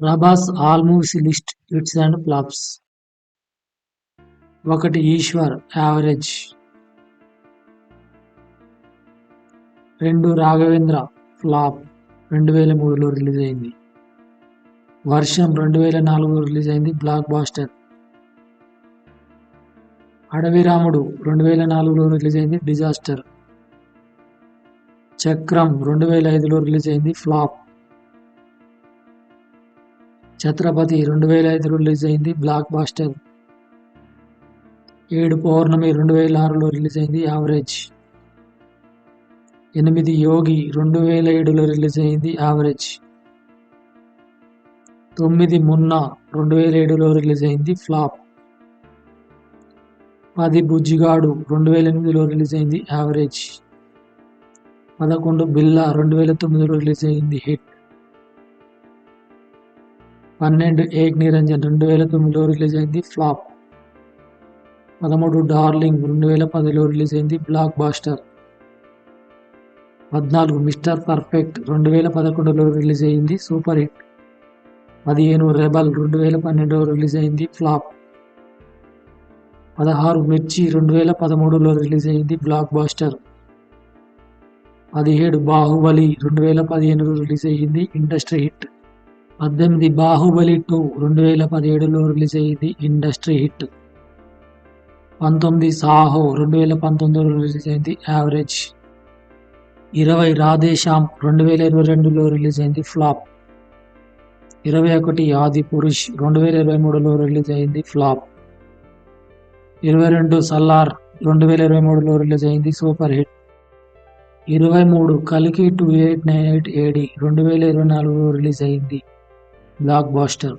Prabhas all movies list hits and flops. 1 Eeshwar average. 2 Raghavendra flop 2003లో release అయింది. వర్షం 2004లో రిలీజ్ అయింది బ్లాక్ బాస్టర్. అడవి రాముడు 2004లో రిలీజ్ అయింది డిజాస్టర్. చక్రం 2005లో రిలీజ్ అయింది ఫ్లాప్. ఛత్రపతి 2005లో రిలీజ్ అయింది బ్లాక్ బాస్టర్. 7 పౌర్ణమి 2006లో రిలీజ్ అయింది యావరేజ్. 8 యోగి 2007లో రిలీజ్ అయింది యావరేజ్. 9 మున్నా 2007లో రిలీజ్ అయింది ఫ్లాప్. 10 బుజ్జిగాడు 2008లో రిలీజ్ అయింది యావరేజ్. 11 బిల్లా 2009లో రిలీజ్ అయింది హిట్. 12 ఏక్ నిరంజన్ 2009లో రిలీజ్ అయింది ఫ్లాప్. 13 డార్లింగ్ 2010లో రిలీజ్ అయింది బ్లాక్ బాస్టర్. 14 మిస్టర్ పర్ఫెక్ట్ 2011లో రిలీజ్ అయింది సూపర్ హిట్. 15 రెబల్ 2012లో రిలీజ్ అయింది ఫ్లాప్. 16 మిర్చి 2013లో రిలీజ్ అయింది బ్లాక్ బాస్టర్. 17 బాహుబలి 2015లో రిలీజ్ అయ్యింది ఇండస్ట్రీ హిట్. 18 బాహుబలి 2 2017లో రిలీజ్ అయ్యింది ఇండస్ట్రీ హిట్. 19 సాహో 2019లో రిలీజ్ అయింది యావరేజ్. 20 రాధేశ్యామ్ 2022లో రిలీజ్ అయింది ఫ్లాప్. 21 ఆది పురుష్ 2023లో రిలీజ్ అయింది ఫ్లాప్. 22 సల్లార్ 2023లో రిలీజ్ అయింది సూపర్ హిట్. 23 కల్కి 2898 AD 2024లో రిలీజ్ అయింది బ్లాక్ బాస్టర్.